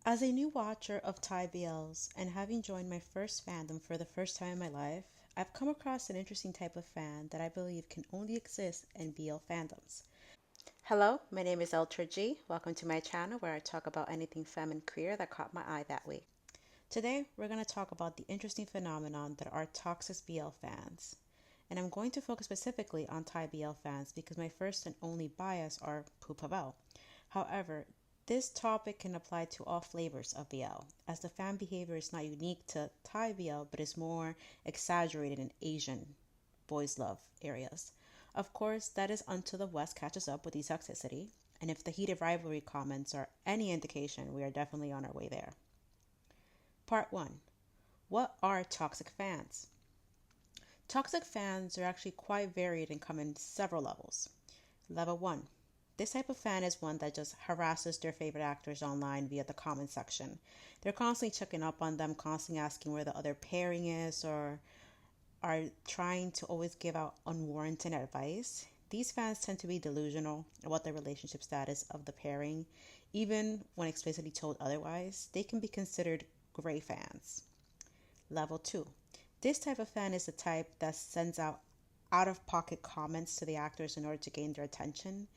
As a new watcher of Thai BLs and having joined my first fandom for the first time in my life, I've come across an interesting type of fan that I believe can only exist in BL fandoms. Hello, my name is Ultra G. Welcome to my channel where I talk about anything femme and queer that caught my eye that week. Today, we're going to talk about the interesting phenomenon that are toxic BL fans. And I'm going to focus specifically on Thai BL fans because my first and only bias are POOHPAVEL. However, this topic can apply to all flavors of BL, as the fan behavior is not unique to Thai BL but is more exaggerated in Asian boys' love areas. Of course, that is until the West catches up with the toxicity, and if the heated rivalry comments are any indication, we are definitely on our way there. Part 1. What are toxic fans? Toxic fans are actually quite varied and come in several levels. Level 1. This type of fan is one that just harasses their favorite actors online via the comment section. They're constantly checking up on them, constantly asking where the other pairing is, or are trying to always give out unwarranted advice. These fans tend to be delusional about the relationship status of the pairing. Even when explicitly told otherwise, they can be considered gray fans. Level 2. This type of fan is the type that sends out of pocket comments to the actors in order to gain their attention.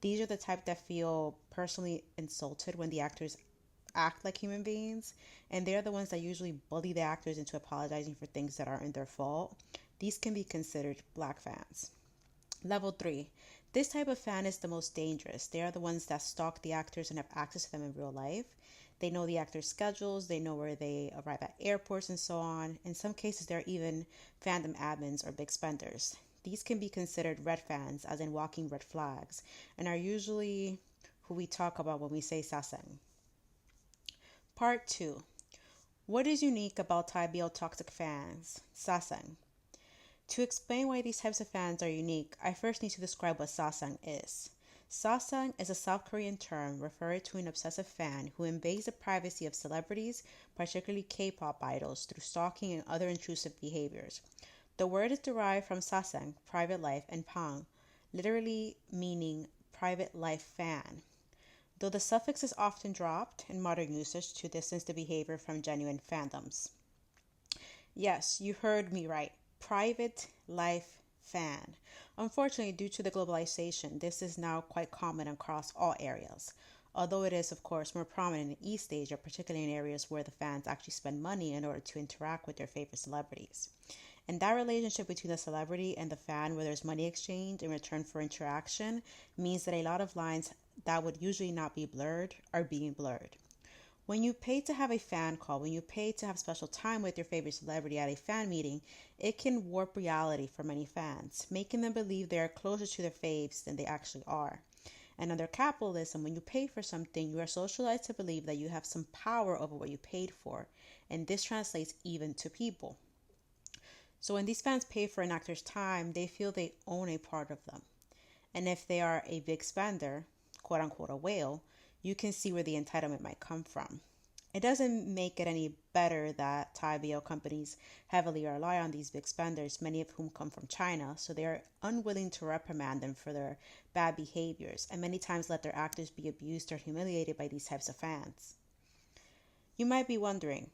These are the type that feel personally insulted when the actors act like human beings, and they're the ones that usually bully the actors into apologizing for things that aren't their fault. These can be considered black fans. Level 3. This type of fan is the most dangerous. They are the ones that stalk the actors and have access to them in real life. They know the actors' schedules, they know where they arrive at airports and so on. In some cases, they're even fandom admins or big spenders. These can be considered red fans, as in walking red flags, and are usually who we talk about when we say Sasaeng. Part 2. What is unique about Thai BL toxic fans? Sasaeng. To explain why these types of fans are unique, I first need to describe what Sasaeng is. Sasaeng is a South Korean term referring to an obsessive fan who invades the privacy of celebrities, particularly K-pop idols, through stalking and other intrusive behaviors. The word is derived from Sasaeng, private life, and Pang, literally meaning private life fan, though the suffix is often dropped in modern usage to distance the behavior from genuine fandoms. Yes, you heard me right. Private life fan. Unfortunately, due to the globalization, this is now quite common across all areas. Although it is, of course, more prominent in East Asia, particularly in areas where the fans actually spend money in order to interact with their favorite celebrities. And that relationship between the celebrity and the fan, where there's money exchange in return for interaction, means that a lot of lines that would usually not be blurred are being blurred. When you pay to have a fan call, when you pay to have special time with your favorite celebrity at a fan meeting, it can warp reality for many fans, making them believe they are closer to their faves than they actually are. And under capitalism, when you pay for something, you are socialized to believe that you have some power over what you paid for, and this translates even to people. So when these fans pay for an actor's time, they feel they own a part of them. And if they are a big spender, quote unquote a whale, you can see where the entitlement might come from. It doesn't make it any better that Thai BL companies heavily rely on these big spenders, many of whom come from China, so they are unwilling to reprimand them for their bad behaviors and many times let their actors be abused or humiliated by these types of fans. You might be wondering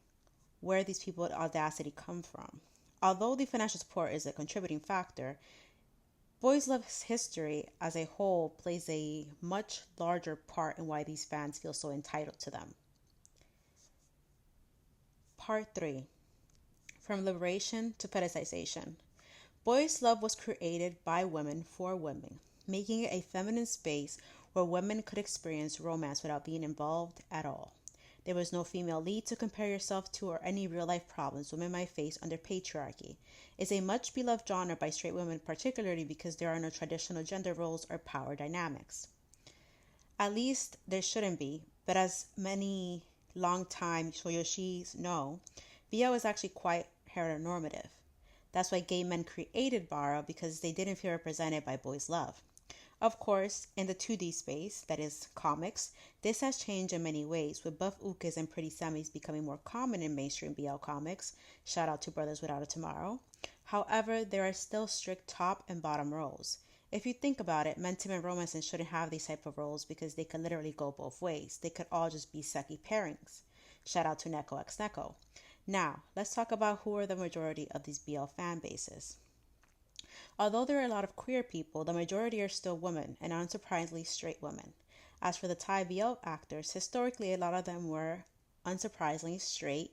where these people with audacity come from. Although the financial support is a contributing factor, boys' love history as a whole plays a much larger part in why these fans feel so entitled to them. Part 3. From liberation to fetishization. Boys' love was created by women for women, making it a feminine space where women could experience romance without being involved at all. There was no female lead to compare yourself to or any real-life problems women might face under patriarchy. It's a much-beloved genre by straight women, particularly because there are no traditional gender roles or power dynamics. At least there shouldn't be, but as many long-time Soyoshis know, BL is actually quite heteronormative. That's why gay men created Bara, because they didn't feel represented by boys' love. Of course, in the 2D space, that is, comics, this has changed in many ways, with buff ukes and pretty semis becoming more common in mainstream BL comics. Shout out to Brothers Without a Tomorrow. However, there are still strict top and bottom roles. If you think about it, men and romances shouldn't have these type of roles because they could literally go both ways. They could all just be seki pairings. Shout out to Neko X Neko. Now, let's talk about who are the majority of these BL fan bases. Although there are a lot of queer people, the majority are still women, and unsurprisingly straight women. As for the Thai BL actors, historically a lot of them were unsurprisingly straight,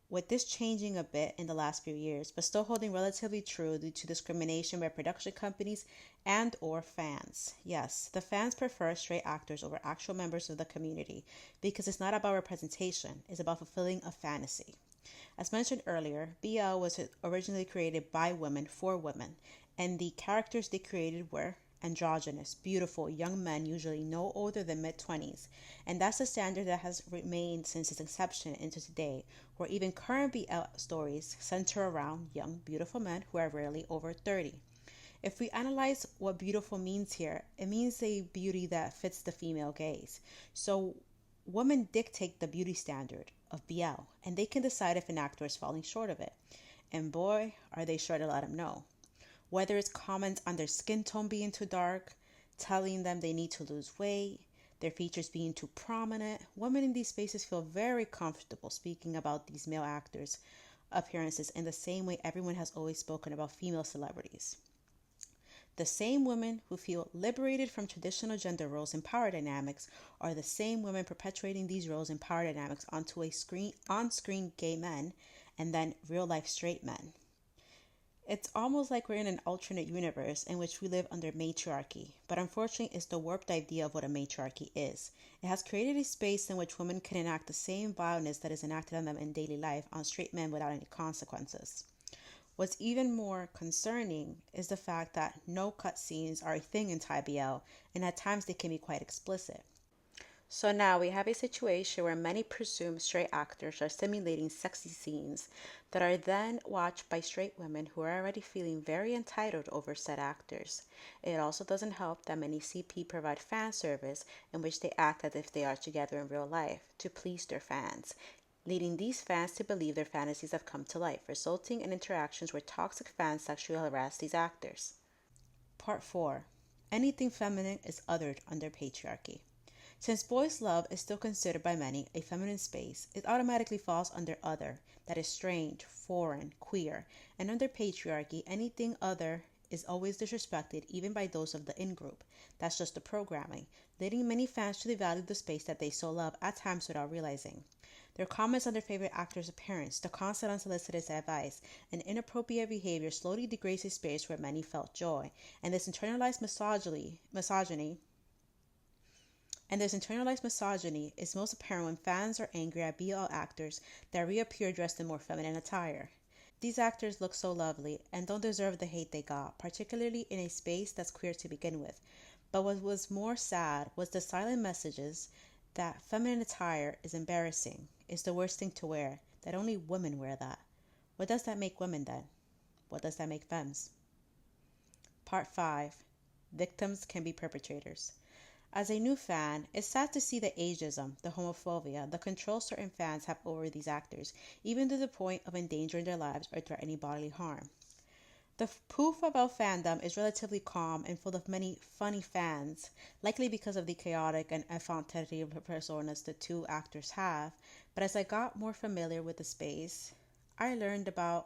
with this changing a bit in the last few years, but still holding relatively true due to discrimination by production companies and or fans. Yes, the fans prefer straight actors over actual members of the community because it's not about representation, it's about fulfilling a fantasy. As mentioned earlier, BL was originally created by women for women, and the characters they created were androgynous, beautiful young men, usually no older than mid-20s. And that's the standard that has remained since its inception into today, where even current BL stories center around young, beautiful men who are rarely over 30. If we analyze what beautiful means here, it means a beauty that fits the female gaze. So women dictate the beauty standard of BL, and they can decide if an actor is falling short of it. And boy, are they sure to let them know. Whether it's comments on their skin tone being too dark, telling them they need to lose weight, their features being too prominent, women in these spaces feel very comfortable speaking about these male actors' appearances in the same way everyone has always spoken about female celebrities. The same women who feel liberated from traditional gender roles and power dynamics are the same women perpetuating these roles and power dynamics onto on-screen gay men and then real-life straight men. It's almost like we're in an alternate universe in which we live under matriarchy, but unfortunately it's the warped idea of what a matriarchy is. It has created a space in which women can enact the same vileness that is enacted on them in daily life on straight men without any consequences. What's even more concerning is the fact that no cut scenes are a thing in Thai BL, and at times they can be quite explicit. So now we have a situation where many presumed straight actors are simulating sexy scenes that are then watched by straight women who are already feeling very entitled over said actors. It also doesn't help that many CP provide fan service in which they act as if they are together in real life to please their fans, leading these fans to believe their fantasies have come to life, resulting in interactions where toxic fans sexually harass these actors. Part 4. Anything feminine is othered under patriarchy. Since boys' love is still considered by many a feminine space, it automatically falls under other, that is strange, foreign, queer, and under patriarchy, anything other is always disrespected even by those of the in-group. That's just the programming, leading many fans to devalue the space that they so love at times without realizing. Their comments on their favorite actor's appearance, the constant unsolicited advice, and inappropriate behavior slowly degrades a space where many felt joy, and this internalized misogyny is most apparent when fans are angry at BL actors that reappear dressed in more feminine attire. These actors look so lovely and don't deserve the hate they got, particularly in a space that's queer to begin with. But what was more sad was the silent messages that feminine attire is embarrassing, is the worst thing to wear, that only women wear that. What does that make women then? What does that make femmes? Part 5. Victims can be perpetrators. As a new fan, it's sad to see the ageism, the homophobia, the control certain fans have over these actors, even to the point of endangering their lives or threatening bodily harm. The POOHPAVEL fandom is relatively calm and full of many funny fans, likely because of the chaotic and effrontery personas the two actors have, but as I got more familiar with the space, I learned about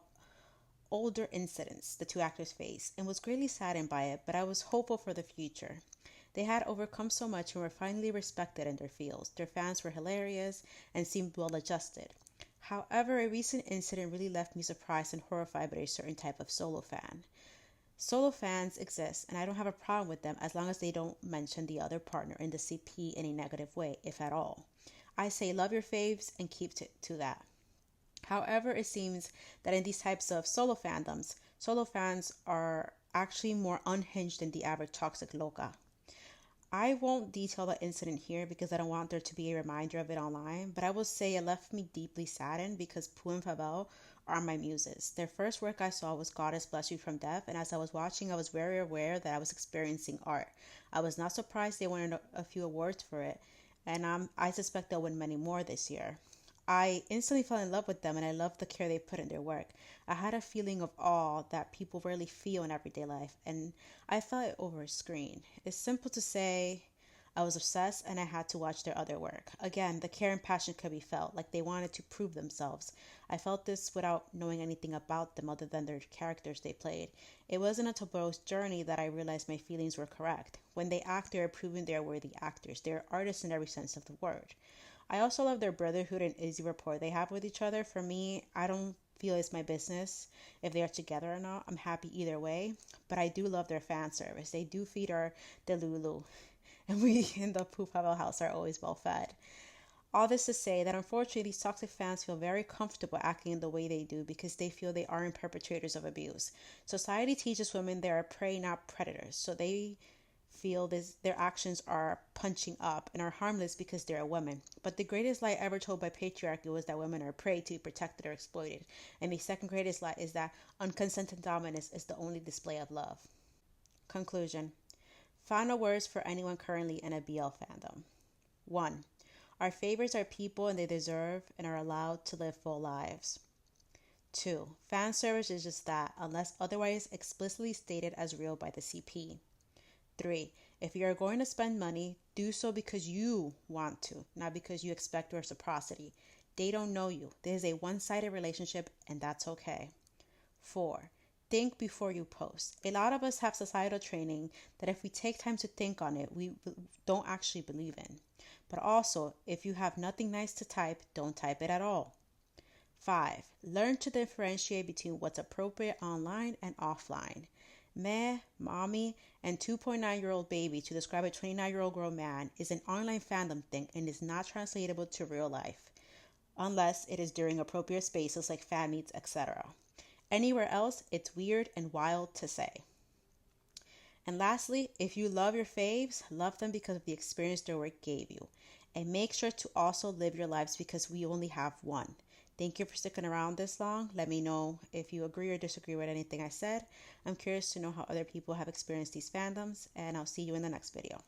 older incidents the two actors faced and was greatly saddened by it, but I was hopeful for the future. They had overcome so much and were finally respected in their fields. Their fans were hilarious and seemed well adjusted. However, a recent incident really left me surprised and horrified by a certain type of solo fan. Solo fans exist, and I don't have a problem with them as long as they don't mention the other partner in the CP in a negative way, if at all. I say love your faves and keep to that. However, it seems that in these types of solo fandoms, solo fans are actually more unhinged than the average toxic loca. I won't detail the incident here because I don't want there to be a reminder of it online, but I will say it left me deeply saddened because POOHPAVEL are my muses. Their first work I saw was Goddess Bless You from Death, and as I was watching, I was very aware that I was experiencing art. I was not surprised they won a few awards for it, and I suspect they'll win many more this year. I instantly fell in love with them and I loved the care they put in their work. I had a feeling of awe that people rarely feel in everyday life, and I felt it over a screen. It's simple to say I was obsessed and I had to watch their other work. Again, the care and passion could be felt, like they wanted to prove themselves. I felt this without knowing anything about them other than their characters they played. It wasn't until Bro's journey that I realized my feelings were correct. When they act, they are proving they are worthy actors. They are artists in every sense of the word. I also love their brotherhood and easy rapport they have with each other. For me, I don't feel it's my business if they are together or not. I'm happy either way, but I do love their fan service. They do feed our Delulu, and we in the POOHPAVEL house are always well fed. All this to say that unfortunately these toxic fans feel very comfortable acting in the way they do because they feel they aren't perpetrators of abuse. Society teaches women they are prey, not predators, so they feel their actions are punching up and are harmless because they're a woman. But the greatest lie ever told by patriarchy was that women are prey to be protected or exploited. And the second greatest lie is that unconsented dominance is the only display of love. Conclusion. Final words for anyone currently in a BL fandom. 1. Our favorites are people and they deserve and are allowed to live full lives. 2. Fan service is just that, unless otherwise explicitly stated as real by the CP. 3. If you are going to spend money, do so because you want to, not because you expect reciprocity. They don't know you. This is a one-sided relationship, and that's okay. 4. Think before you post. A lot of us have societal training that if we take time to think on it, we don't actually believe in. But also, if you have nothing nice to type, don't type it at all. 5. Learn to differentiate between what's appropriate online and offline. Meh, mommy, and 2.9-year-old baby to describe a 29-year-old grown man is an online fandom thing and is not translatable to real life, unless it is during appropriate spaces like fan meets, etc. Anywhere else, it's weird and wild to say. And lastly, if you love your faves, love them because of the experience their work gave you. And make sure to also live your lives because we only have one. Thank you for sticking around this long. Let me know if you agree or disagree with anything I said. I'm curious to know how other people have experienced these fandoms, and I'll see you in the next video.